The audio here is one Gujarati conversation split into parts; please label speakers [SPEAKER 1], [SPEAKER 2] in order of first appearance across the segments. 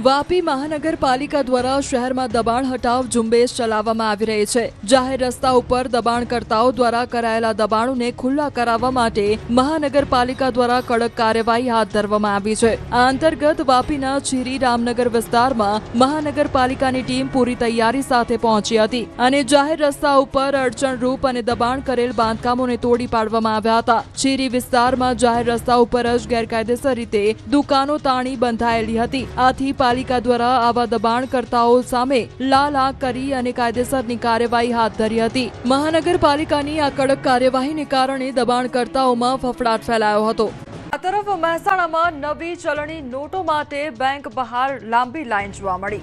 [SPEAKER 1] વાપી મહાનગરપાલિકા દ્વારા શહેરમાં દબાણ હટાવ ઝુંબેશ ચલાવવામાં આવી રહી છે। જાહેર રસ્તા ઉપર દબાણકર્તાઓ દ્વારા કરાયેલા દબાણોને ખુલ્લા કરાવવા માટે મહાનગરપાલિકા દ્વારા કડક કાર્યવાહી હાથ ધરવામાં આવી છે। આ અંતર્ગત વાપીના ચીરી રામનગર વિસ્તારમાં મહાનગરપાલિકાની ટીમ પૂરી તૈયારી સાથે પહોંચી હતી અને જાહેર રસ્તા ઉપર અડચણરૂપ અને દબાણ કરેલ બાંધકામોને તોડી પાડવામાં આવ્યા હતા। ચીરી વિસ્તારમાં જાહેર રસ્તા ઉપર જ ગેરકાયદેસર રીતે દુકાનો તાણી બંધાયેલી હતી। આથી પાલિકા દ્વારા આવા દબાણકર્તાઓ સામે લાલ આંખ કરી અને કાયદેસરની કાર્યવાહી હાથ ધરી હતી। મહાનગરપાલિકાની આ કડક કાર્યવાહીને કારણે દબાણકર્તાઓમાં ફફડાટ ફેલાયો હતો। આ તરફ મહેસાણામાં નવી ચલણી નોટો માટે બેંક બહાર લાંબી લાઈન જોવા મળી।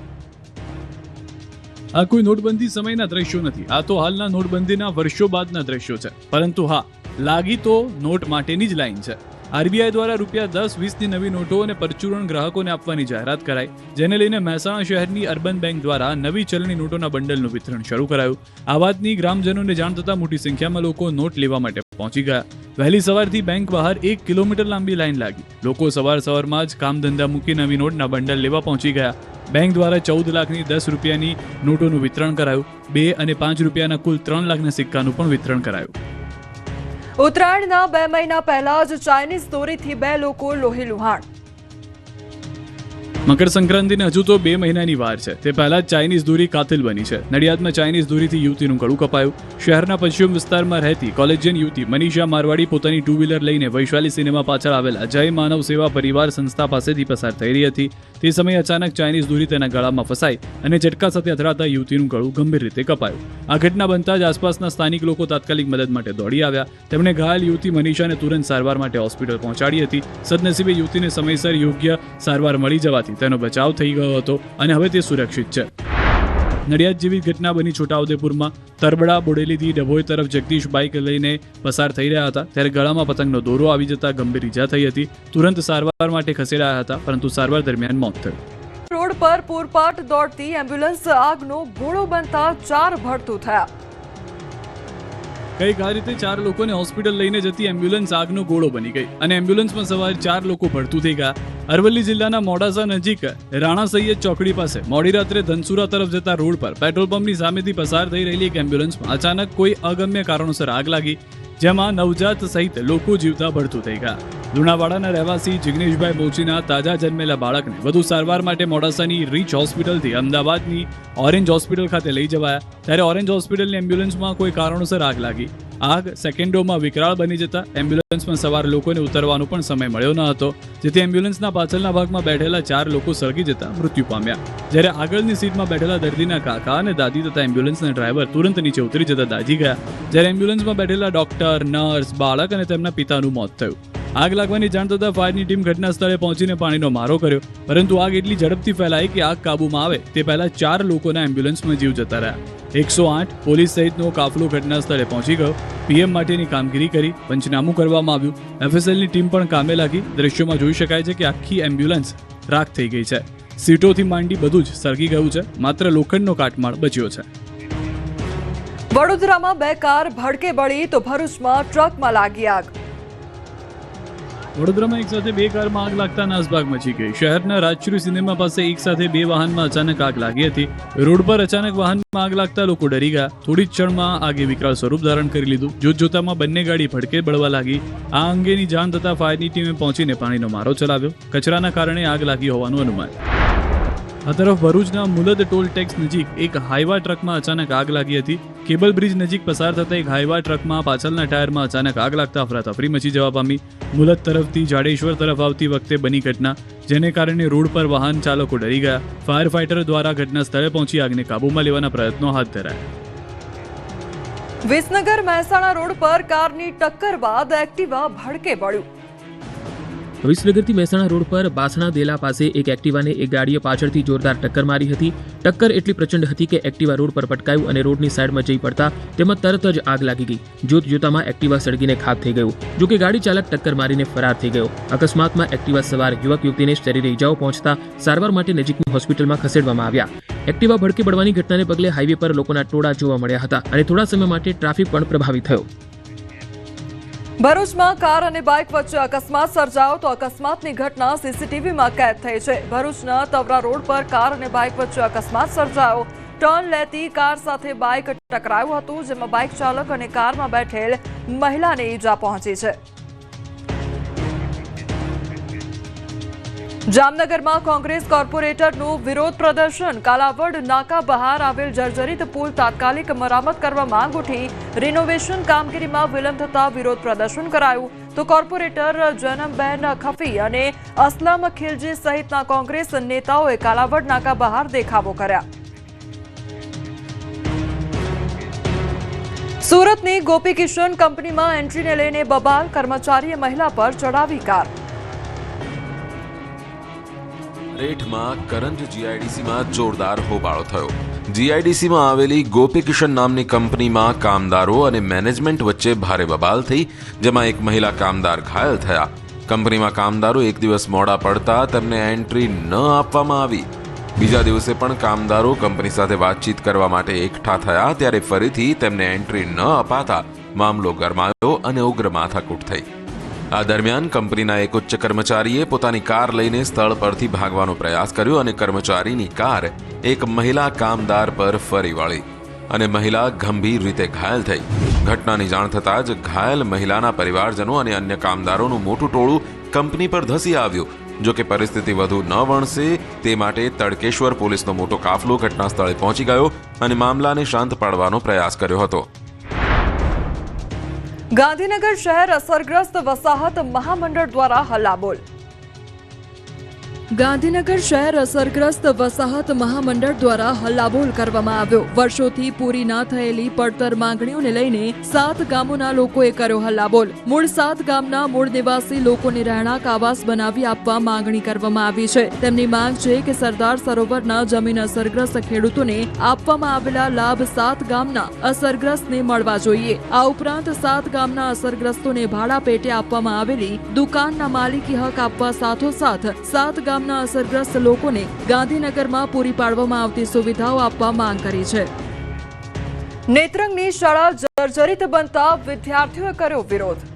[SPEAKER 2] આ કોઈ નોટબંધી સમયના દ્રશ્યો નથી, આ તો હાલના નોટબંધીના વર્ષો બાદના દ્રશ્યો છે। પરંતુ હા, લાગી તો નોટ માટેની જ લાઈન છે। આરબીઆઈ દ્વારા ₹10-20ની નવી નોટો અને પરચુરણ ગ્રાહકોને આપવાની જાહેરાત કરાઈ, જેને લઈને મહેસાણા શહેરની અર્બન બેંક દ્વારા નવી ચલણી નોટોના બંડલનું વિતરણ શરૂ કરાયું। આ વાતની ગ્રામજનોને જાણ થતાં મોટી સંખ્યામાં લોકો નોટ લેવા માટે પહોંચી ગયા। વહેલી સવારથી બેંક બહાર 1 કિલોમીટર લાંબી લાઈન લાગી। લોકો સવારમાં જ કામ ધંધા મૂકી નવી નોટના બંડલ લેવા પહોંચી ગયા। બેંક દ્વારા 14 લાખની 10 રૂપિયાની નોટોનું વિતરણ કરાયું। 2 અને 5 રૂપિયાના કુલ 3 લાખના સિક્કાનું પણ વિતરણ કરાયું।
[SPEAKER 1] ઉત્તરાયણના 2 મહિના પહેલા જ ચાઇનીઝ દોરીથી 2 લોકો લોહી લુહાણ।
[SPEAKER 2] મકર સંક્રાંતિને હજુ તો 2 મહિનાની વાર છે, તે પહેલા જ ચાઇનીઝ દોરી કાતિલ બની છે। નડિયાદમાં ચાઇનીઝ દોરીથી યુવતીનું ગળું કપાયું। શહેરના પશ્ચિમ વિસ્તારમાં રહેતી કોલેજિયન યુવતી મનીષા મારવાડી પોતાની 2 વ્હીલર લઈને વૈશાલી સિનેમા પાછળ આવેલા જય માનવ સેવા પરિવાર સંસ્થા પાસેથી પસાર થઈ રહી હતી। તે સમયે અચાનક ચાઇનીઝ દોરી તેના ગળામાં ફસાઈ અને ઝટકા સાથે અથડાતા યુવતીનું ગળું ગંભીર રીતે કપાયું। આ ઘટના બનતા જ આસપાસના સ્થાનિક લોકો તાત્કાલિક મદદ માટે દોડી આવ્યા। તેમણે ઘાયલ યુવતી મનીષાને તુરંત સારવાર માટે હોસ્પિટલ પહોંચાડી હતી। સદનસીબે યુવતીને સમયસર યોગ્ય સારવાર મળી જવાથી તેનો બચાવ થઈ ગયો હતો અને હવે તે સુરક્ષિત છે। નડિયાદ જેવી ઘટના બની છોટાઉદેપુરમાં। તરબડા બોડેલીથી ડભોઈ તરફ જગદીશ બાઇક લઈને પસાર થઈ રહ્યા હતા, ત્યારે ગળામાં પતંગનો દોરો આવી જતા ગંભીર ઈજા થઈ હતી। તુરંત સારવાર માટે ખસેડાયા હતા, પરંતુ સારવાર દરમિયાન મોત થયું।
[SPEAKER 1] રોડ પર પૂરપાટ દોડતી એમ્બ્યુલન્સ આગનો ગોળો બનતા 4 ભડતું થયા।
[SPEAKER 2] કઈક આ રીતે 4 લોકોને હોસ્પિટલ લઈને જતી એમ્બ્યુલન્સ આગનો ગોળો બની ગઈ અને એમ્બ્યુલન્સમાં સવાર 4 લોકો ભડતું થઈ ગયા। અરવલ્લી જિલ્લાના મોડાસા નજીક રાણા સૈયદ ચોકડી પાસે મોડી રાત્રે ધનસુરા તરફ જતા રોડ પર પેટ્રોલ પંપની સામેથી પસાર થઈ રહેલી એક એમ્બ્યુલન્સમાં અચાનક કોઈ અગમ્ય કારણોસર આગ લાગી, જેમાં નવજાત સહિત લોકો જીવતા ભડતું થઈ ગયા। લુણાવાડાના રહેવાસી જિગ્નેશભાઈ બોચીના તાજા જન્મેલા બાળકને વધુ સારવાર માટે મોડાસાની રીચ હોસ્પિટલથી અમદાવાદની ઓરેન્જ હોસ્પિટલ ખાતે લઈ જવાયા, ત્યારે ઓરેન્જ હોસ્પિટલની એમ્બ્યુલન્સમાં કોઈ કારણોસર આગ લાગી। આગ સેકન્ડોમાં વિકરાળ બની જતા એમ્બ્યુલન્સમાં સવાર લોકોને ઉતરવાનો પણ સમય મળ્યો ન હતો, જેથી એમ્બ્યુલન્સના પાછળના ભાગમાં બેઠેલા 4 લોકો સળગી જતા મૃત્યુ પામ્યા, જ્યારે આગળની સીટમાં બેઠેલા દર્દીના કાકા અને દાદી તથા એમ્બ્યુલન્સના ડ્રાઈવર તુરંત નીચે ઉતરી જતા દાઝી ગયા, જ્યારે એમ્બ્યુલન્સમાં બેઠેલા ડોક્ટર, નર્સ, બાળક અને તેમના પિતાનું મોત થયું। આગ લાગવાની જાણ થતાં ફાયરની ટીમ ઘટના સ્થળે પહોંચીને પાણીનો મારો કર્યો, પરંતુ આગ એટલી ઝડપથી ફેલાઈ કે આગ કાબૂમાં આવે તે પહેલા 4 લોકોના એમ્બ્યુલન્સમાં જીવ જતા રહ્યા। 108 પોલીસ સહિતનો કાફલો ઘટના સ્થળે પહોંચી ગયો, પીએમ માટેની કામગીરી કરી, પંચનામું કરવામાં આવ્યું, એફએસએલની ટીમ પણ કામે લાગી। દ્રશ્યોમાં જોઈ શકાય છે કે આખી એમ્બ્યુલન્સ રાખ થઈ ગઈ છે, સીટોથી માંડી બધું જ સળગી ગયું છે, માત્ર લોખંડનો કાટમાળ બચ્યો છે।
[SPEAKER 1] વડોદરામાં 2 કાર ભડકે બળી તો ભરૂચમાં ટ્રકમાં લાગી આગ।
[SPEAKER 2] વડોદરામાં એક સાથે 2 કારમાં આગ લાગતા નાસભાગ મચી ગઈ। શહેરના રાજશ્રી સિનેમા પાસે એક સાથે 2 વાહનમાં અચાનક આગ લાગી હતી। રોડ પર અચાનક વાહનમાં આગ લાગતા લોકો ડરી ગયા। થોડી જ ક્ષણમાં આગે વિકરાળ સ્વરૂપ ધારણ કરી લીધું। જોતજોતામાં બંને ગાડી ભડકે બળવા લાગી। આ અંગેની જાણ થતાં ફાયરની ટીમે પહોંચીને પાણીનો મારો ચલાવ્યો। કચરાના કારણે આગ લાગી હોવાનું અનુમાન। આ તરફ ભરૂચના મુલદ ટોલ ટેક્સ નજીક એક હાઈવા ટ્રકમાં અચાનક આગ લાગી હતી। કેબલ બ્રિજ નજીક પસાર થતા એક હાઈવા ટ્રકમાં પાછળના ટાયરમાં અચાનક આગ લાગતા અફરાતફરી મચી જવા પામી। મુલદ તરફથી જાડેશ્વર તરફ આવતી વખતે બની ઘટના, જેને કારણે રોડ પર વાહન ચાલકો ડરી ગયા। ફાયર ફાઈટર દ્વારા ઘટના સ્થળે પહોંચી આગને કાબૂમાં લેવાના પ્રયત્નો હાથ ધરાયા।
[SPEAKER 1] વિસનગર મહેસાણા રોડ પર કારની ટક્કર બાદ એક્ટિવા ભડકે બળ્યું।
[SPEAKER 3] વિસનગરથી મહેસાણા રોડ પર બાસણા દેલા પાસે એક એક્ટિવાને એક ગાડીએ પાછળથી જોરદાર ટક્કર મારી હતી। ટક્કર એટલી પ્રચંડ હતી કે એક્ટિવા રોડ પર પટકાયું અને રોડની સાઈડમાં જઈ પડતા તેમાં તરત જ આગ લાગી ગઈ। જોતજોતામાં એક્ટિવા સળગીને ખાખ થઈ ગયું, જો કે ગાડી ચાલક ટક્કર મારીને ફરાર થઈ ગયો। અકસ્માતમાં એક્ટિવા સવાર યુવક યુવતીને શરીરે ઈજાઓ પહોંચતા સારવાર માટે નજીકની હોસ્પિટલમાં ખસેડવામાં આવ્યા। એક્ટિવા ભડકે બળવાની ઘટનાને પગલે હાઈવે પર લોકોના ટોળા જોવા મળ્યા હતા અને થોડા સમય માટે ટ્રાફિક પણ પ્રભાવિત થયો।
[SPEAKER 1] ભરૂચમાં કાર અને બાઇક વચ્ચે અકસ્માત સર્જાયો તો અકસ્માતની ઘટના સીસીટીવીમાં કેદ થઈ છે. ભરૂચના તવરા રોડ પર કાર અને બાઇક વચ્ચે અકસ્માત સર્જાયો. ટર્ન લેતી કાર સાથે બાઇક ટકરાયું હતું, જેમાં બાઇક ચાલક અને કારમાં બેઠેલ મહિલાને ઈજા પહોંચી છે. જામનગરમાં કોંગ્રેસ કોર્પોરેટરનું વિરોધ પ્રદર્શન. કાલાવડ નાકા બહાર આવેલ જર્જરિત પુલ તાત્કાલિક મરામત કરવા માંગ ઉઠી. રિનોવેશન કામગીરીમાં વિલંબ થતા વિરોધ પ્રદર્શન કરાયું તો કોર્પોરેટર જનમબેન ખફી અને અસલમ ખિલજી સહિતના કોંગ્રેસ નેતાઓએ કાલાવડ નાકા બહાર દેખાવો કર્યા. સુરતની ગોપી કિશન કંપનીમાં એન્ટ્રીને લઈને બબાલ. કર્મચારીએ મહિલા પર ચડાવી કાર.
[SPEAKER 4] રેઠમાં કરંજ જીઆઈડીસીમાં જોરદાર હોબાળો થયો. જીઆઈડીસીમાં આવેલી ગોપી કિશન નામની કંપનીમાં કામદારો અને મેનેજમેન્ટ વચ્ચે ભારે બબાલ થઈ, જેમાં એક મહિલા કામદાર ઘાયલ થયા. કંપનીમાં કામદારો એક દિવસ મોડા પડતા તેમને એન્ટ્રી ન આપવામાં આવી. બીજા દિવસે પણ કામદારો કંપની સાથે વાતચીત કરવા માટે એકઠા થયા, ત્યારે ફરીથી તેમને એન્ટ્રી ન અપાતા મામલો ગરમાયો અને ઉગ્ર માથાકૂટ થઈ. આ દરમિયાન કંપનીના એક ઉચ્ચ કર્મચારીએ પોતાની કાર લઈને સ્થળ પરથી ભાગવાનો પ્રયાસ કર્યો અને કર્મચારીની કાર એક મહિલા કામદાર પર ફરી વળી અને મહિલા ગંભીર રીતે ઘાયલ થઈ. ઘટનાની જાણ થતાં જ ઘાયલ મહિલાના પરિવારજનો અને અન્ય કામદારોનું મોટું ટોળું કંપની પર ધસી આવ્યું. જો કે પરિસ્થિતિ વધુ ન વણસે તે માટે તડકેશ્વર પોલીસનો મોટો કાફલો ઘટના સ્થળે પહોંચી ગયો અને મામલાને શાંત પાડવાનો પ્રયાસ કર્યો હતો.
[SPEAKER 1] ગાંધીનગર શહેર અસરગ્રસ્ત વસાહત મહામંડળ દ્વારા હલ્લાબોલ. ગાંધીનગર શહેર અસરગ્રસ્ત વસાહત મહામંડળ દ્વારા હલ્લાબોલ કરવામાં આવ્યો. વર્ષોથી પૂરી ના થયેલી પડતર માંગણીઓને લઈને 7 ગામોના લોકોએ કર્યો હલ્લાબોલ. મૂળ 7 ગામના મૂળ નિવાસી લોકોને રહેણાંક આવાસ બનાવી આપવા માંગણી કરવામાં આવી છે. તેમની માંગ છે કે સરદાર સરોવરના જમીન અસરગ્રસ્ત ખેડૂતોને આપવામાં આવેલા લાભ 7 ગામના અસરગ્રસ્તને મળવા જોઈએ. આ ઉપરાંત 7 ગામના અસરગ્રસ્તોને ભાડા પેટે આપવામાં આવેલી દુકાનના માલિકી હક આપવા સાથોસાથ 7 ગામના અસરગ્રસ્ત લોકોને ગાંધીનગરમાં પૂરી પાડવામાં આવતી સુવિધાઓ આપવા માંગ કરી છે. નેત્રંગની શાળા જર્જરિત બનતા વિદ્યાર્થીઓએ કર્યો વિરોધ.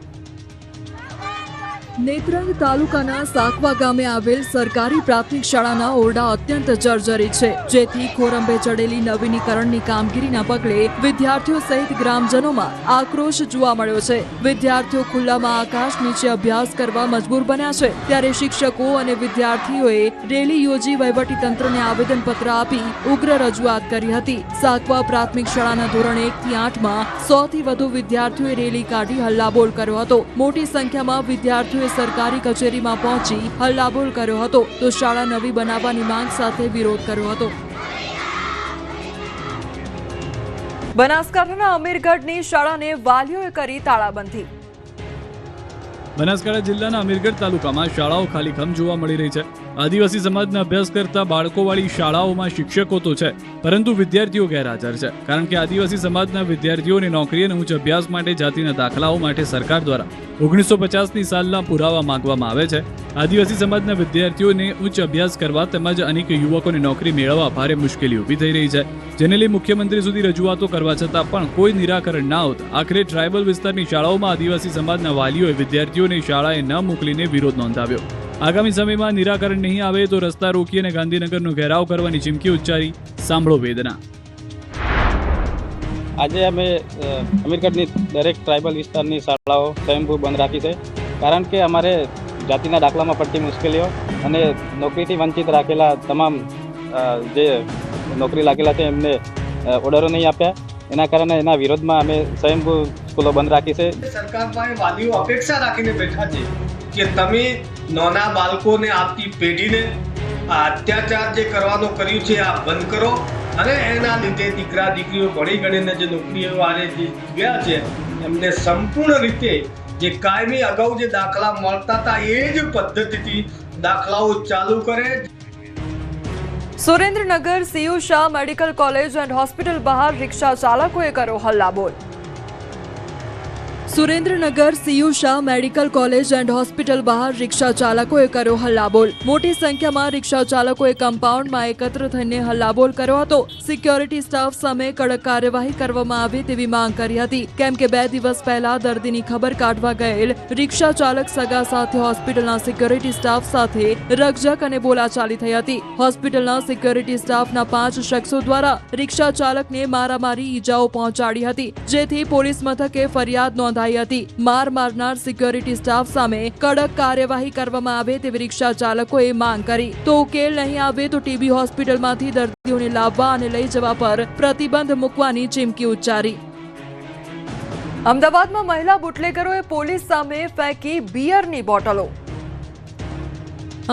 [SPEAKER 1] નેત્રંગ તાલુકાના સાકવા ગામે આવેલ સરકારી પ્રાથમિક શાળાના ઓરડા અત્યંત જર્જરિત છે, જેથી ખોરંભે ચડેલી નવીનીકરણની કામગીરીના પગલે વિદ્યાર્થીઓ સહિત ગ્રામજનોમાં આક્રોશ જોવા મળ્યો છે. વિદ્યાર્થીઓ ખુલ્લામાં આકાશ નીચે અભ્યાસ કરવા મજબૂર બન્યા છે, ત્યારે શિક્ષકો અને વિદ્યાર્થીઓએ રેલી યોજી વહીવટીતંત્રને આવેદનપત્ર આપી ઉગ્ર રજૂઆત કરી હતી. સાકવા પ્રાથમિક શાળાના ધોરણ 1 થી 8માં 100 થી વધુ વિદ્યાર્થીઓએ રેલી કાઢી હલ્લાબોલ કર્યો હતો. મોટી સંખ્યામાં વિદ્યાર્થીઓ સરકારી કચેરીમાં પહોંચી હલ્લાબોલ કર્યો હતો તો શાળા નવી બનાવવાની માંગ સાથે વિરોધ કર્યો હતો. બનાસકાંઠાના અમીરગઢની શાળાને વાલીઓએ કરી તાળાબંધી.
[SPEAKER 2] બનાસકાંઠા જિલ્લાના અમીરગઢ તાલુકામાં શાળાઓ ખાલીખમ જોવા મળી રહી છે. આદિવાસી સમાજના અભ્યાસ કરતા બાળકોવાળી શાળાઓમાં શિક્ષકો તો છે, પરંતુ વિદ્યાર્થીઓ ગેરહાજર છે. કારણ કે આદિવાસી સમાજના વિદ્યાર્થીઓને નોકરી અને ઉચ્ચ અભ્યાસ માટે જાતિના દાખલાઓ માટે સરકાર દ્વારા 1950ની સાલના પુરાવા માંગવામાં આવે છે. આદિવાસી સમાજના વિદ્યાર્થીઓને ઉચ્ચ અભ્યાસ કરવા તેમજ અનેક યુવકોને નોકરી મેળવવા ભારે મુશ્કેલી ઊભી થઈ રહી છે, જેને લઈ મુખ્યમંત્રી સુધી રજૂઆતો કરવા છતાં પણ કોઈ નિરાકરણ ના આવતા આખરે ટ્રાયબલ વિસ્તારની શાળાઓમાં આદિવાસી સમાજના વાલીઓએ વિદ્યાર્થીઓને શાળાએ ન મોકલીને વિરોધ નોંધાવ્યો. આગામી સમયમાં નિરાકરણ નહીં આવે તો રસ્તા રોકી અને ગાંધીનગરનો ઘેરાવ કરવાની ચીમકી ઉચ્ચારી. સાંભળો વેદના.
[SPEAKER 5] આજે અમે અમીરગઢની દરેક ટ્રાઇબલ વિસ્તારની શાળાઓ સ્વયંભૂ બંધ રાખી છે, કારણ કે અમારે જાતિના દાખલામાં પડતી મુશ્કેલીઓ અને નોકરીથી વંચિત રાખેલા તમામ જે નોકરી લાગેલા છે એમને ઓર્ડરો નહીં આપ્યા. એના કારણે એના વિરોધમાં અમે સ્વયંભૂ સ્કૂલો બંધ રાખી છે.
[SPEAKER 6] સરકાર પાસે વાલીઓ અપેક્ષા રાખીને બેઠા છે કે તમે નાના બાળકોને આપતી પેઢીને આ અત્યાચાર જે કરવાનો કર્યું છે આ બંધ કરો અને એના લીધે દીકરા દીકરીઓ ભણી ગણીને જે નોકરીઓ વાળે જે ગયા છે એમને સંપૂર્ણ રીતે જે કાયમી અગાઉ જે દાખલા મળતા હતા એ જ પદ્ધતિથી દાખલાઓ ચાલુ કરે.
[SPEAKER 1] Surendranagar Cu Shah medical college and hospital બહાર રિક્ષા ચાલકોએ કર્યો Halla Bol. Surendranagar Cu Shah medical college and hospital બહાર રિક્ષા ચાલકોએ કર્યો હલ્લાબોલ। મોટી સંખ્યામાં રિક્ષા ચાલકોએ કમ્પાઉન્ડમાં એકત્ર થઈને હલ્લાબોલ કર્યો હતો। સિક્યોરિટી સ્ટાફ સામે કડક કાર્યવાહી કરવામાં આવે તેવી માંગ કરી હતી, કેમ કે 2 દિવસ પહેલા દર્દીની ખબર કાઢવા ગયેલ રિક્ષા ચાલક સગા સાથે હોસ્પિટલના સિક્યોરિટી સ્ટાફ સાથે રકઝક અને બોલાચાલી થઈ હતી। હોસ્પિટલના સિક્યોરિટી સ્ટાફના 5 શખ્સો દ્વારા રિક્ષા ચાલકને મારામારી ઈજાઓ પહોંચાડી હતી, જેથી પોલીસ મથકે ફરિયાદ નોંધાઈ હતી। માર મારનાર સિક્યોરિટી સ્ટાફ સામે કડક કાર્યવાહી કરવામાં આવે તેવી રિક્ષા ચાલકોએ માંગ કરી। તો ઉકેલ નહીં આવે તો ટીબી હોસ્પિટલમાંથી દર્દીઓને લાવવા અને લઈ જવા પર પ્રતિબંધ મૂકવાની ચીમકી ઉચ્ચારી। અમદાવાદમાં મહિલા બુટલેગરોએ પોલીસ સામે ફેંકી બિયરની બોટલો।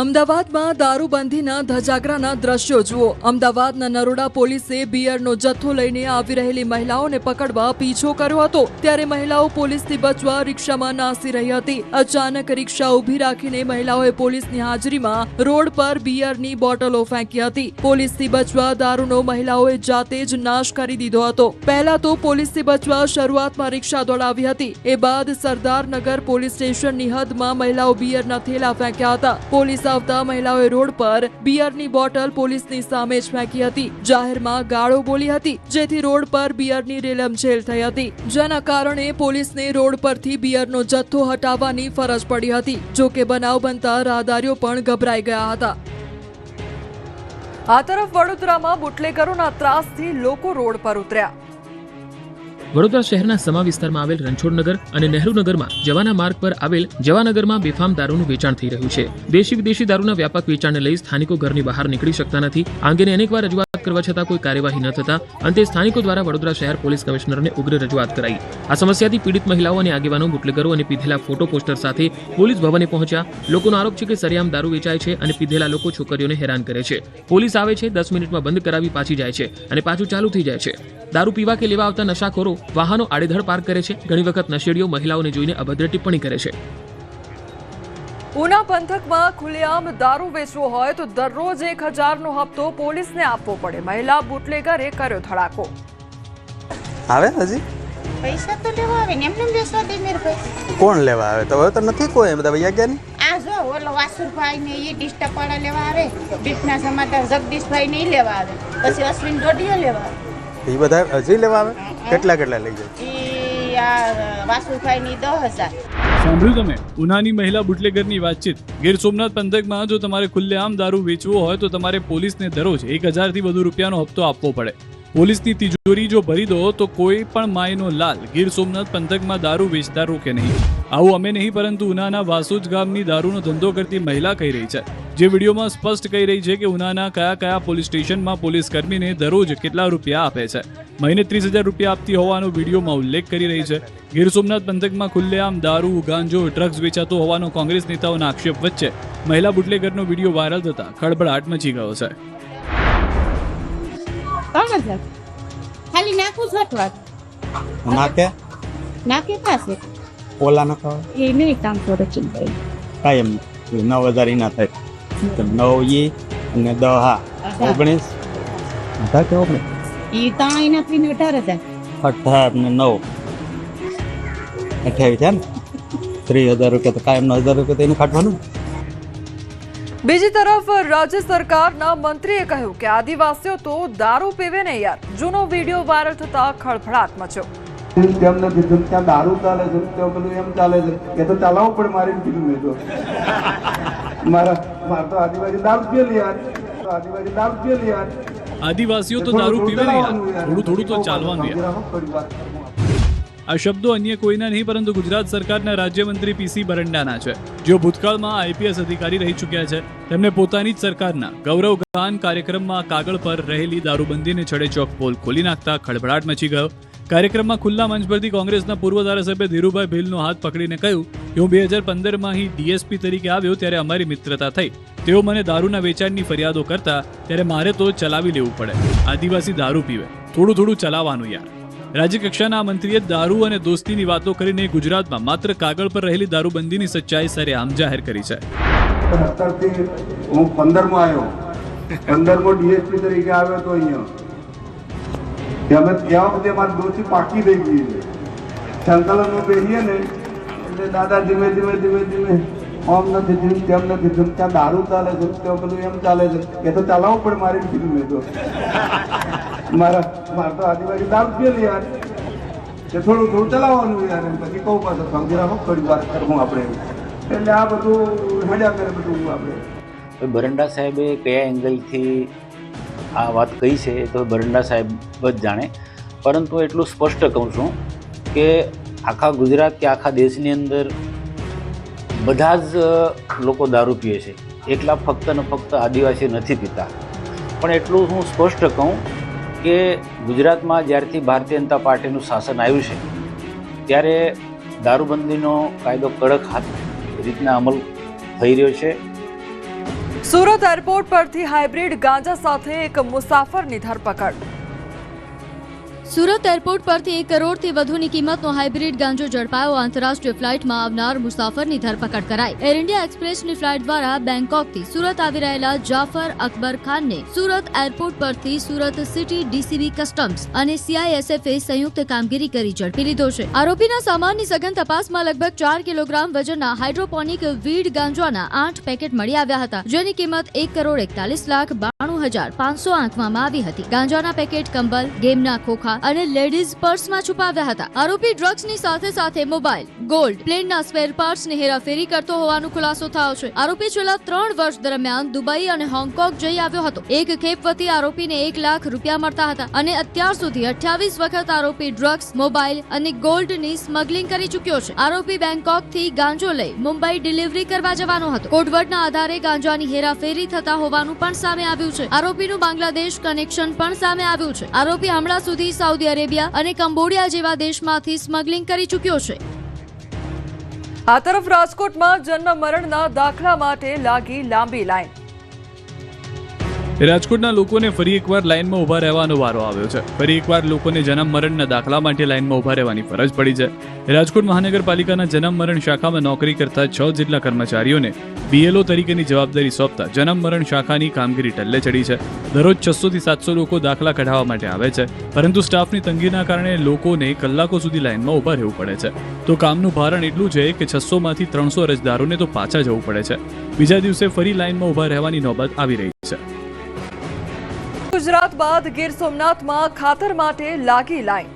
[SPEAKER 1] અમદાવાદમાં દારૂબંધીના ધજાગરાના દ્રશ્યો જુઓ। અમદાવાદના નરોડા પોલીસે બિયરનો જથ્થો લઈને આવી રહેલી મહિલાઓને પકડવા પીછો કર્યો હતો, ત્યારે મહિલાઓ પોલીસથી બચવા રિક્ષામાં નાસી રહી હતી। અચાનક રિક્ષા ઊભી રાખીને મહિલાઓએ પોલીસની હાજરીમાં રોડ પર બિયરની બોટલો ફેંકી હતી। પોલીસથી બચવા દારૂનો મહિલાઓએ જાતે જ નાશ કરી દીધો હતો। પહેલા તો પોલીસથી બચવા શરૂઆતમાં રિક્ષા દોડાવી હતી, એ બાદ સરદારનગર પોલીસ સ્ટેશનની હદમાં મહિલાઓ બિયરના થેલા ફેંક્યા હતા। પોલીસ આવતા મહિલાઓએ રોડ પર બિયરની બોટલ પોલીસની સામે જ ફેંકી હતી। જાહેરમાં ગાળો બોલી હતી, જેથી રોડ પર બિયરની રેલમછેલ થઈ હતી, જેના કારણે પોલીસને રોડ પરથી બિયરનો જથ્થો હટાવવાની ફરજ પડી હતી। જો કે બનાવ બનતા રાહદારીઓ પણ ગભરાઈ ગયા હતા। આ તરફ વડોદરામાં બુટલેગરોના ત્રાસથી લોકો રોડ પર ઉતર્યા।
[SPEAKER 3] વડોદરા શહેરના સમા વિસ્તારમાં આવેલ રણછોડનગર અને નહેરુનગરમાં જવાના માર્ગ પર આવેલ જવાનગરમાં બેફામ દારૂનું વેચાણ થઈ રહ્યું છે। દેશી વિદેશી દારૂના વ્યાપક વેચાણને લઈ સ્થાનિકો ઘરની બહાર નીકળી શકતા નથી। આ અંગેની અનેકવાર રજૂઆત કરવા છતાં કોઈ કાર્યવાહી ન થતા અંતે સ્થાનિકો દ્વારા વડોદરા શહેર પોલીસ કમિશનરને ઉગ્ર રજૂઆત કરાઈ। આ સમસ્યાથી પીડિત મહિલાઓ અને આગેવાનો બુટલેગરો અને પીધેલા ફોટો પોસ્ટર સાથે પોલીસ ભવને પહોંચ્યા। લોકોનો આરોપ છે કે સરેઆમ દારૂ વેચાય છે અને પીધેલા લોકો છોકરીઓને હેરાન કરે છે। પોલીસ આવે છે, 10 મિનિટમાં બંધ કરાવી પાછી જાય છે અને પાછું ચાલુ થઈ જાય છે। દારૂ પીવા કે લેવા આવતા નશાખોરો વાહનો આડેધડ પાર્ક કરે છે। ઘણી વખત નશેડીઓ મહિલાઓને જોઈને અભદ્ર ટિપ્પણી કરે છે।
[SPEAKER 1] ઉના પંથકમાં ખુલ્લેઆમ દારૂ વેચવો હોય તો દરરોજ 1000નો હપ્તો પોલીસને આપવો પડે। મહિલા બુટલેગરે કર્યો ધડાકો।
[SPEAKER 7] આવે હજી
[SPEAKER 8] પૈસા તો લેવા આવે ને એમને બેસવા દે મેરે ભાઈ।
[SPEAKER 7] કોણ લેવા આવે? તો હવે તો નથી કોઈ, બધા વૈયા ગયા ને।
[SPEAKER 8] આ જો ઓલો વાસુરભાઈ ને એ ડિસ્ટર્બ વાળા લેવા આવે, બીટના સમાચાર જગદીશભાઈ ને લેવા આવે, પછી અશ્વિન ડોડિયો લેવા આવે।
[SPEAKER 7] એ બધા હજી લેવા આવે? કેટલા લઈ જાય?
[SPEAKER 8] એ આ વાસુરભાઈ ની 10000।
[SPEAKER 2] સાંભળ્યું તમે ઉનાની મહિલા બુટલેગરની વાતચીત। ગીર સોમનાથ પંથકમાં જો તમારે ખુલ્લેઆમ દારૂ વેચવો હોય તો તમારે પોલીસને દરરોજ 1000થી વધુ રૂપિયાનો હપ્તો આપવો પડે। પોલીસની તિજોરી જો ભરી દો તો કોઈ પણ માયનો લાલ ગીર સોમનાથ પંથકમાં દારૂ વેચતા રોકે નહીં। આવું અમે નહીં, પરંતુ ઉનાના વાસોજ ગામની દારૂનો ધંધો કરતી મહિલા કહી રહી છે, જે વિડીયોમાં સ્પષ્ટ કહી રહી છે કે ઉનાના કયા પોલીસ સ્ટેશનમાં પોલીસ કર્મીને દરરોજ કેટલા રૂપિયા આપે છે। મહિને 30,000 રૂપિયા આપતી હોવાનો વિડીયોમાં ઉલ્લેખ કરી રહી છે। ગીર સોમનાથ પંથકમાં ખુલ્લેઆમ દારૂ, ગાંજો, ડ્રગ્સ વેચાતો હોવાનો કોંગ્રેસ નેતાઓના આક્ષેપ વચ્ચે મહિલા બુટલેગરનો વિડીયો વાયરલ થતા ખળભળાટ મચી ગયો છે।
[SPEAKER 8] ખાલી નાખું છટવા નાકે પાસે
[SPEAKER 7] ઓલા ન ખાવ
[SPEAKER 8] એ નહીં કામ કરે છે ભાઈ।
[SPEAKER 7] કાયમ 9000 ના થાય 9 ઈ અને 10 હા 19 હતા કે 19
[SPEAKER 8] ઈ તાઈ નથી ને 18000
[SPEAKER 7] 18 ને 9 28 છે ને 3000 રૂપિયા તો કાયમ 9000 રૂપિયા તો એનું કાઢવાનું।
[SPEAKER 1] બીજી તરફ રાજ્ય સરકારના મંત્રીએ કહ્યું કે આદિવાસીઓ તો દારૂ પીવે ને યાર। જૂનો વિડીયો વાયરલ થતા ખળભળાટ મચ્યો।
[SPEAKER 9] તેમને કીધું ત્યાં દારૂ ચાલે છે, ત્યાં પેલું એમ ચાલે છે કે તો ચલાવવું પડે। મારી કીધું મેં તો મારા તો આદિવાસી દારૂ પીએ યાર, આદિવાસી દારૂ પીએ યાર।
[SPEAKER 2] આદિવાસીઓ તો દારૂ પીવે ને યાર, થોડું તો ચાલવાનું યાર। આ શબ્દો અન્ય કોઈના નહીં પરંતુ ગુજરાત સરકારના રાજ્યમંત્રી પીસી બરંડાના છે, જેઓ ભૂતકાળમાં આઈપીએસ અધિકારી રહી ચૂક્યા છે। તેમને પોતાની જ સરકારના ગૌરવ ગાન કાર્યક્રમમાં કાગળ પર રહેલી દારૂબંધીને છડેચોક પોલ ખોલી નાખતા ખળભળાટ મચી ગયો। કાર્યક્રમમાં ખુલ્લા મંચ પરથી કોંગ્રેસના પૂર્વ ધારાસભ્ય ધીરુભાઈ ભીલનો હાથ પકડીને કહ્યું કે હું 2015માં અહીં ડીએસપી તરીકે આવ્યો ત્યારે અમારી મિત્રતા થઈ। તેઓ મને દારૂના વેચાણની ફરિયાદો કરતા ત્યારે મારે તો ચલાવી લેવું પડે। આદિવાસી દારૂ પીવે, થોડું ચલાવવાનું યાર। રાજ્યકક્ષાના આ મંત્રીએ દારૂ અને દોસ્તીની વાતો કરીને ગુજરાતમાં માત્ર કાગળ પર રહેલી દારૂબંધીની સચ્ચાઈ સરેઆમ જાહેર કરી છે।
[SPEAKER 9] 17થી હું 15માં આવ્યો, 15માં ડીએસપી તરીકે આવ્યો તો અહીંયા ત્યાં બધે મારી દોસ્તી પાકી થઈ ગઈ છે। સંકલનમાં બેસીએ ને એટલે દાદા ધીમે ધીમે ધીમે ધીમે આમ નથી થયું તેમ નથી થયું, ત્યાં દારૂ ચાલે છે ત્યાં પેલું એમ ચાલે છે, એ તો ચલાવવું પડે મારી કીધું મેં તો મારે તો આદિવાસી દારૂ પીએ યાર, કે થોડું થોડું ચલાવવાનું યાર, એમ પછી કહું પાછું સમજી રાખો થોડી વાર કરવું આપણે, એટલે આ બધું હેડ્યા કરે બધું આપણે.
[SPEAKER 10] બરંડા સાહેબે કયા એંગલથી આ વાત કહી છે એ તો બરંડા સાહેબ જ જાણે, પરંતુ એટલું સ્પષ્ટ કહું છું કે આખા ગુજરાત કે આખા દેશની અંદર બધા જ લોકો દારૂ પીએ છે, એકલા ફક્ત ને ફક્ત આદિવાસી નથી પીતા. પણ એટલું હું સ્પષ્ટ કહું કે ગુજરાતમાં જ્યારથી ભારતીય જનતા પાર્ટીનું શાસન આવ્યું છે ત્યારે દારૂબંધીનો કાયદો કડક હાથ રીતના અમલ થઈ રહ્યો છે.
[SPEAKER 1] સુરત એરપોર્ટ પરથી હાઇબ્રિડ ગાંજા સાથે એક મુસાફરની ધરપકડ.
[SPEAKER 11] સુરત એરપોર્ટ પરથી 1 કરોડથી વધુની કિંમતનો હાઇબ્રિડ ગાંજો ઝડપાયો. આંતરરાષ્ટ્રીય ફ્લાઇટમાં આવનાર મુસાફરની ધરપકડ કરાઈ. એર ઇન્ડિયા એક્સપ્રેસની ફ્લાઇટ દ્વારા બેંકોકથી સુરત આવી રહેલા જાફર અકબર ખાનને સુરત એરપોર્ટ પરથી સુરત સિટી ડીસીબી કસ્ટમ્સ અને સીઆઈએસએફે સંયુક્ત કામગીરી કરી ઝડપી લીધો છે. આરોપીના સામાનની સઘન તપાસમાં લગભગ 4 કિલોગ્રામ વજનના હાઇડ્રોપોનિક વીડ ગાંજાના 8 પેકેટ મળી આવ્યા હતા, જેની કિંમત 1,41,92,500 આંકવામાં આવી હતી. ગાંજાના પેકેટ કંબલ, ગેમના ખોખા અને લેડીઝ પર્સમાં છુપાવ્યા હતા. આરોપી ડ્રગ્સની સાથે સાથે મોબાઈલ, ગોલ્ડ, પ્લેનના સ્પેર પાર્ટ્સની હેરાફેરી કરતો હોવાનો ખુલાસો થયો છે. આરોપી છેલ્લા 3 વર્ષ દરમિયાન દુબઈ અને હોંગકોંગ જઈ આવ્યો હતો. એક ખેપ વતી આરોપીને 1 લાખ રૂપિયા મળતા હતા અને અત્યાર સુધી 28 વખત આરોપી ડ્રગ્સ, મોબાઈલ અને ગોલ્ડની સ્મગલિંગ કરી ચૂક્યો છે. આરોપી બેંકોકથી ગાંજો લઈ મુંબઈ ડિલિવરી કરવા જવાનો હતો. કોડવર્ડના આધારે ગાંજાની હેરાફેરી થતા હોવાનું પણ સામે આવ્યું છે. આરોપીનું બાંગ્લાદેશ કનેક્શન પણ સામે આવ્યું છે. આરોપી હમણાં સુધી સાઉદી અરેબિયા અને કંબોડિયા જેવા દેશમાંથી સ્મગલિંગ કરી ચૂક્યો છે.
[SPEAKER 1] આ તરફ રાજકોટમાં જન્મ મરણના દાખલા માટે લાગી લાંબી લાઈન.
[SPEAKER 2] રાજકોટના લોકોને ફરી એકવાર લાઇનમાં ઊભા રહેવાનો વારો આવ્યો છે. ફરી એકવાર લોકોને જન્મ મરણના દાખલા માટે લાઇનમાં ઊભા રહેવાની ફરજ પડી છે. રાજકોટ મહાનગરપાલિકાના જન્મ મરણ શાખામાં નોકરી કરતા 6 જેટલા કર્મચારીઓને બીએલઓ તરીકેની જવાબદારી સોંપતા જન્મ મરણ શાખાની કામગીરી ટલ્લે ચડી છે. દરરોજ 600 થી 700 લોકો દાખલા કઢાવવા માટે આવે છે, પરંતુ સ્ટાફની તંગીના કારણે લોકોને કલાકો સુધી લાઇનમાં ઊભા રહેવું પડે છે. તો કામનું ભારણ એટલું છે કે 600 માંથી 300 અરજદારોને તો પાછા જવું પડે છે. બીજા દિવસે ફરી લાઇનમાં ઊભા રહેવાની નોબત આવી રહી છે.
[SPEAKER 1] ગુજરાત બાદ ગીર સોમનાથમાં ખાતર માટે લાગી લાઈન.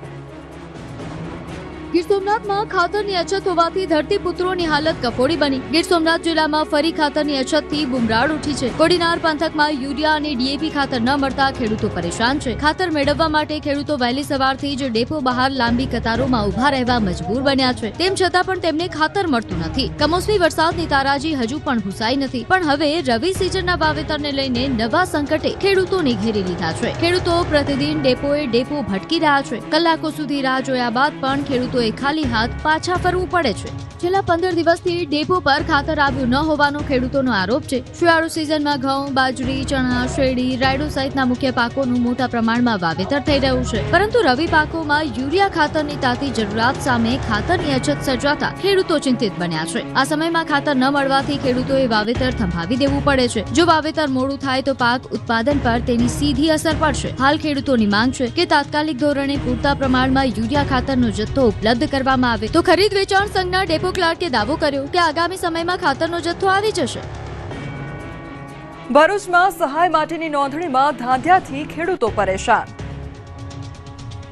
[SPEAKER 11] ગીર સોમનાથમાં ખાતરની અછત હોવાથી ધરતીપુત્રોની હાલત કફોડી બની. ગીર સોમનાથ જિલ્લામાં ફરી ખાતરની અછતથી બુમરાળ ઉઠી છે. કોડીનાર પંથકમાં યુરિયા અને ડીએપી ખાતર ન મળતા ખેડૂતો પરેશાન છે. ખાતર મેળવવા માટે ખેડૂતો વહેલી સવારથી જ ડેપો બહાર લાંબી કતારોમાં ઊભા રહેવા મજબૂર બન્યા છે. તેમ છતાં પણ તેમને ખાતર મળતું નથી. કમોસમી વરસાદની તારાજી હજુ પણ ભૂસાઈ નથી, પણ હવે રવિ સિઝનના વાવેતરને લઈને નવા સંકટે ખેડૂતોને ઘેરી લીધા છે. ખેડૂતો પ્રતિદિન ડેપોએ ડેપો ભટકી રહ્યા છે. કલાકો સુધી રાહ જોયા બાદ પણ ખેડૂતો ખાલી હાથ પાછા ફરવું પડે છે. છેલ્લા 15 દિવસથી ડેપો પર ખાતર આવ્યું ન હોવાનો ખેડૂતોનો આરોપ છે. શિયાળુ સિઝનમાં ઘઉં, બાજરી, ચણા, શેરડી, રાયડો સહિતના મુખ્ય પાકોનું મોટા પ્રમાણમાં વાવેતર થઈ રહ્યું છે, પરંતુ રવિ પાકોમાં યુરિયા ખાતરની તાતી જરૂરિયાત સામે ખાતરની અછત સર્જાતા ખેડૂતો ચિંતિત બન્યા છે. આ સમયમાં ખાતર ન મળવાથી ખેડૂતોએ વાવેતર થંભાવી દેવું પડે છે. જો વાવેતર મોડું થાય તો પાક ઉત્પાદન પર તેની સીધી અસર પડશે. હાલ ખેડૂતોની માંગ છે કે તાત્કાલિક ધોરણે પૂરતા પ્રમાણમાં યુરિયા ખાતરનો જથ્થો ઉપલબ્ધ કરવામાં આવે. તો ખરીદ વેચાણ સંઘના ડેપો ક્લાર્કે દાવો કર્યો કે આગામી સમયમાં ખાતરનો જથ્થો આવી જશે.
[SPEAKER 1] ભરૂચમાં સહાય માટેની નોંધણીમાં ધાંધ્યાથી ખેડૂતો પરેશાન.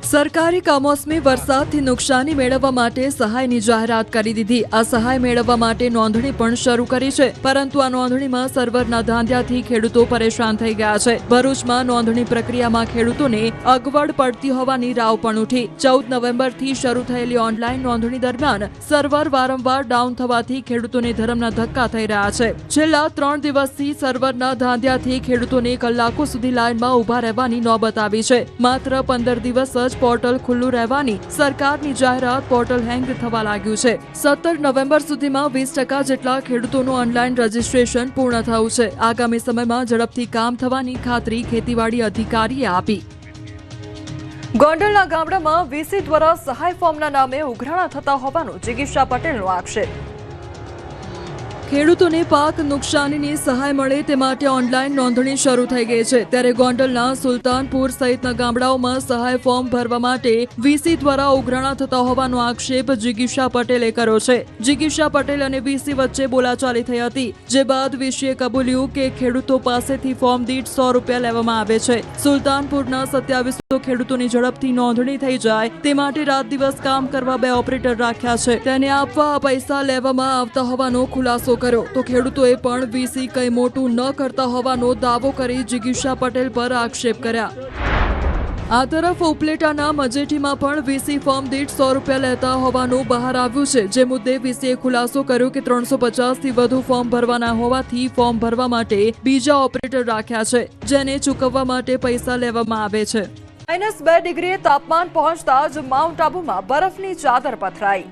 [SPEAKER 1] સરકારે કમોસમી વરસાદથી નુકસાની મેળવવા માટે સહાયની જાહેરાત કરી દીધી. આ સહાય મેળવવા માટે નોંધણી પણ શરૂ કરી છે, પરંતુ આ નોંધણીમાં સર્વરના ધાંધ્યાથી ખેડૂતો પરેશાન થઈ ગયા છે. ભરૂચમાં નોંધણી પ્રક્રિયામાં ખેડૂતોને અગવડ પડતી હોવાની રાવ પણ ઉઠી. 14 નવેમ્બરથી શરૂ થયેલી ઓનલાઈન નોંધણી દરમિયાન સર્વર વારંવાર ડાઉન થવાથી ખેડૂતોને ધરમના ધક્કા થઈ રહ્યા છે. છેલ્લા 3 દિવસથી સર્વરના ધાંધ્યાથી ખેડૂતોને કલાકો સુધી લાઈનમાં ઊભા રહેવાની નોબત આવી છે. માત્ર 15 દિવસ જ પોર્ટલ ખુલ્લું રહેવાની સરકારની જાહેરાત પોર્ટલ હેંગ થવા લાગ્યું છે. 17 નવેમ્બર સુધીમાં 20% જેટલા ખેડૂતોનું ઓનલાઈન રજીસ્ટ્રેશન પૂર્ણ થયું છે. આગામી સમયમાં ઝડપથી કામ થવાની ખાતરી ખેતીવાડી અધિકારીએ આપી. ગોંડલના ગામડામાં વીસી દ્વારા સહાય ફોર્મના નામે ઉઘરાણા થતા હોવાનો જિગીશા પટેલનો આક્ષેપ. ખેડૂતોને પાક નુકસાનીની સહાય મળે તે માટે ઓનલાઈન નોંધણી શરૂ થઈ ગઈ છે, ત્યારે ગોંડલના સુલતાનપુર સહિતના ગામડાઓમાં સહાય ફોર્મ ભરવા માટે વીસી દ્વારા ઉઘરાણા થતા હોવાનો આક્ષેપ જિગીશા પટેલે કર્યો છે. જિગીશા પટેલ અને વીસી વચ્ચે બોલાચાલી થઈ હતી, જે બાદ વીસીએ કબૂલ્યું કે ખેડૂતો પાસેથી ફોર્મ દીઠ 100 રૂપિયા લેવામાં આવે છે. સુલતાનપુરના 2700 ખેડૂતોની ઝડપથી નોંધણી થઈ જાય તે માટે રાત દિવસ કામ કરવા 2 ઓપરેટર રાખ્યા છે. તેને આપવા પૈસા લેવામાં આવતા હોવાનો ખુલાસો કર્યો તો ખેડૂતોએ પણ વીસી કંઈ મોટું ન કરતા હોવાનો દાવો કરી જિગીશા પટેલ પર આક્ષેપ કર્યા. આ તરફ ઉપલેટાના મજેઠીમાં પણ વીસી ફોર્મ દીઠ 100 રૂપિયા લેતા હોવાનું બહાર આવ્યું છે, જે મુદ્દે વીસીએ ખુલાસો કર્યો કે 350થી વધુ ફોર્મ ભરવાના હોવાથી ફોર્મ ભરવા માટે બીજા ઓપરેટર રાખ્યા છે, જેને ચૂકવવા માટે પૈસા લેવામાં આવે છે. -2 ડિગ્રીએ તાપમાન પહોંચતા જ માઉન્ટ આબુમાં બરફની ચાદર પથરાઈ.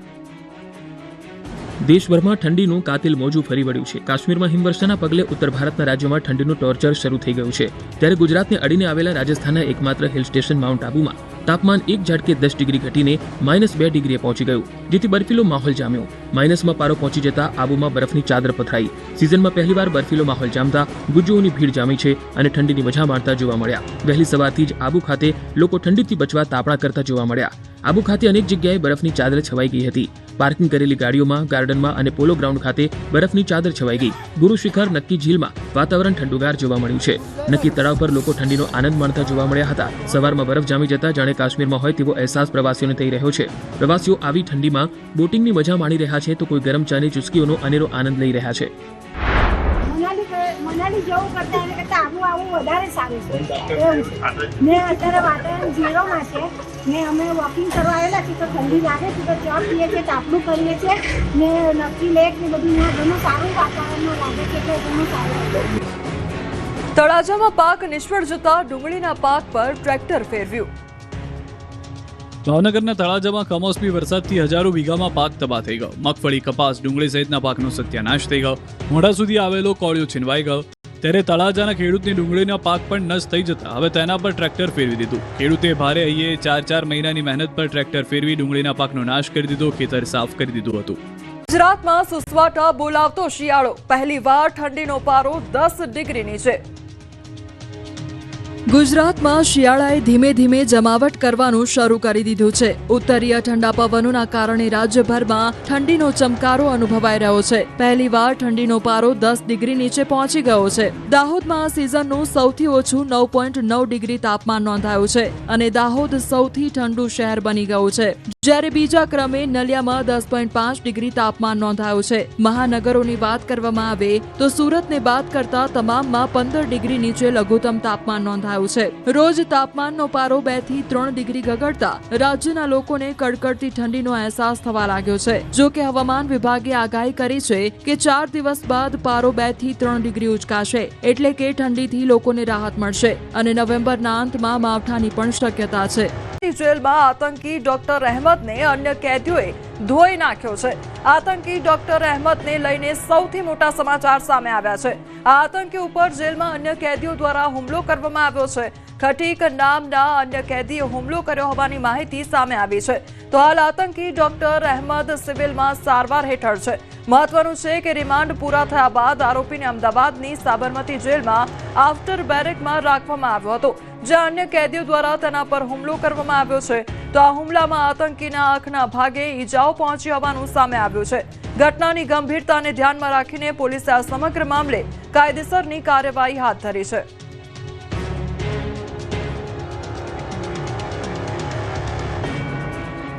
[SPEAKER 3] દેશભરમાં ઠંડીનું કાતિલ મોજું ફરી વળ્યું છે. કાશ્મીરમાં હિમવર્ષાના પગલે ઉત્તર ભારતના રાજ્યોમાં ઠંડીનું ટોર્ચર શરૂ થઈ ગયું છે, ત્યારે ગુજરાતને અડીને આવેલા રાજસ્થાનના એકમાત્ર હિલ સ્ટેશન માઉન્ટ આબુમાં તાપમાન એક ઝાટકે 10 ડિગ્રી ઘટીને -2 ડિગ્રીએ પહોંચી ગયું, જેથી બર્ફીલો માહોલ જામ્યો. માઇનસમાં પારો પહોંચી જતા આબુમાં બરફની ચાદર પથરાઈ. સિઝનમાં પહેલીવાર બર્ફીલો માહોલ જામતા ગુજ્જુઓની ભીડ જામી છે અને ઠંડીની મજા માણતા જોવા મળ્યા. વહેલી સવારથી જ આબુ ખાતે લોકો ઠંડીથી બચવા તાપણા કરતા જોવા મળ્યા. આબુ ખાતે અનેક જગ્યાએ બરફની ચાદર છવાઈ ગઈ હતી. પાર્કિંગ કરેલી ગાડીઓમાં, ગાર્ડનમાં અને પોલો ગ્રાઉન્ડ ખાતે બરફની ચાદર છવાઈ ગઈ. ગુરુ શિખર નક્કી ઝીલમાં વાતાવરણ ઠંડુગાર જોવા મળ્યું છે. નક્કી તળાવ પર લોકો ઠંડીનો આનંદ માણતા જોવા મળ્યા હતા. સવારમાં બરફ જામી જતા જાણે કાશ્મીરમાં હોય તેવો અહેસાસ પ્રવાસીઓને થઈ રહ્યો છે. પ્રવાસીઓ આવી ઠંડીમાં બોટિંગની મજા માણી રહ્યા છે તો કોઈ ગરમ ચાની ચુસ્કીઓનો અનેરો આનંદ લઈ રહ્યા છે.
[SPEAKER 12] મનાલી જવું કરતા એને કરતા આબુ વધારે સારું છે ને અત્યારે વાતાવરણ ઝીરોમાં છે ને અમે વોકિંગ કરવા આવેલા છીએ તો ઠંડી લાગે છે તો ચા પીએ છીએ, તાપણું કરીએ છીએ ને નક્કી લેક ને બધું ઘણું સારું વાતાવરણમાં લાગે છે એટલે ઘણું સારું.
[SPEAKER 1] તળાજામાં પાક નિષ્ફળ જતા ડુંગળીના પાક પર ટ્રેક્ટર ફેરવ્યું.
[SPEAKER 2] ભાવનગરના તળાજામાં કમોસમી વરસાદથી હજારો વીઘામાં પાક તબાહ થઈ ગયો. મગફળી, કપાસ, ડુંગળી સહિતના પાકનો સત્યાનાશ થઈ ગયો. મોઢા સુધી આવેલો કોળિયો છીનવાઈ ગયો. ત્યારે તળાજાના ખેડૂતની ડુંગળીના પાક પણ નષ્ટ થઈ જતા હવે તેના પર ટ્રેક્ટર ફેરવી દીધું. ખેડૂતે ભારે અહીંયા 4 મહિનાની મહેનત પર ટ્રેક્ટર ફેરવી ડુંગળીના પાકનો નાશ કરી દીધો, ખેતર સાફ કરી દીધું હતું.
[SPEAKER 1] ગુજરાતમાં સુસવાટા બોલાવતો શિયાળો, પહેલીવાર ઠંડીનો પારો 10 ડિગ્રી નીચે. ગુજરાતમાં શિયાળાએ ધીમે ધીમે જમાવટ કરવાનું શરૂ કરી દીધું છે. ઉત્તરીય ઠંડા પવનોના કારણે રાજ્યભરમાં ઠંડીનો ચમકારો અનુભવાઈ રહ્યો છે. પહેલીવાર ઠંડીનો પારો 10 ડિગ્રી નીચે પહોંચી ગયો છે. દાહોદમાં આ સિઝનનું સૌથી ઓછું 9.9 ડિગ્રી તાપમાન નોંધાયું છે અને દાહોદ સૌથી ઠંડુ શહેર બની ગયું છે, જ્યારે બીજા ક્રમે નલિયામાં 10.5 ડિગ્રી તાપમાન નોંધાયું છે. મહાનગરોની વાત કરવામાં આવે તો સુરતને બાદ કરતા તમામમાં 15 ડિગ્રી નીચે લઘુત્તમ તાપમાન નોંધાયું છે. રોજ તાપમાનનો પારો 2 થી 3 ડિગ્રી ગગડતા રાજ્યના લોકોને કડકડતી ઠંડીનો અહેસાસ થવા લાગ્યો છે. જો કે હવામાન વિભાગે આગાહી કરી છે કે 4 દિવસ બાદ પારો 2 થી 3 ડિગ્રી ઉચકાશે, એટલે કે ઠંડીથી લોકોને રાહત મળશે અને નવેમ્બરના અંતમાં માવઠાની પણ શક્યતા છે. જેલમાં આતંકી ડોક્ટર અહેમદને અન્ય કેદીઓએ ધોઈ નાખ્યો છે. આતંકી ડોક્ટર અહેમદને લઈને સૌથી મોટા સમાચાર સામે આવ્યા છે. આ આતંકી ઉપર જેલમાં અન્ય કેદીઓ દ્વારા હુમલો કરવામાં આવ્યો છે. ખટીક નામના અન્ય કેદીએ હુમલો કર્યો હોવાની માહિતી સામે આવી છે. તો હાલ આતંકી ડોક્ટર અહેમદ સિવિલમાં સારવાર હેઠળ છે. મહત્વનું છે કે રિમાન્ડ પૂરા થયા બાદ આરોપીને અમદાવાદની સાબરમતી જેલમાં આફ્ટર બેરેકમાં રાખવામાં આવ્યો હતો, જ્યાં અન્ય કેદીઓ દ્વારા તેના પર હુમલો કરવામાં આવ્યો છે. તો આ હુમલામાં આતંકીના આંખના ભાગે ઈજાઓ પહોંચી હોવાનું સામે આવ્યું છે. ઘટનાની ગંભીરતાને ધ્યાનમાં રાખીને પોલીસે આ સમગ્ર મામલે કાયદેસરની કાર્યવાહી હાથ ધરી છે.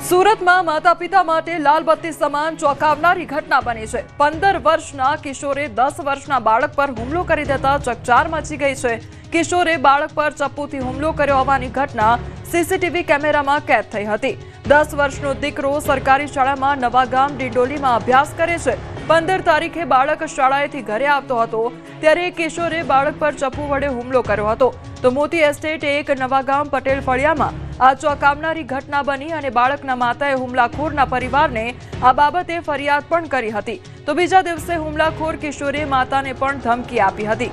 [SPEAKER 1] સુરતમાં માતા પિતા માટે લાલબત્તી સમાન ચોંકાવનારી ઘટના બની છે. 15 વર્ષના કિશોરે 10 વર્ષના બાળક પર હુમલો કરી દેતા ચકચાર મચી ગઈ છે. કિશોરે બાળક પર ચપ્પુથી હુમલો કર્યો હોવાની ઘટના સીસીટીવી કેમેરામાં કેદ થઈ હતી. 10 વર્ષનો દીકરો સરકારી શાળામાં નવાગામ ડિંડોલીમાં અભ્યાસ કરે છે. 15 તારીખે બાળક શાળાએથી ઘરે આવતો હતો ત્યારે કિશોરે બાળક પર ચપ્પુ વડે હુમલો કર્યો હતો. તો મોતી એસ્ટેટ એક નવાગામ પટેલ ફળિયામાં આ ચોંકાવનારી ઘટના બની અને બાળકના માતાએ હુમલાખોરના પરિવારને આ બાબતે ફરિયાદ પણ કરી હતી. તો બીજા દિવસે હુમલાખોર કિશોરે માતાને પણ ધમકી આપી હતી.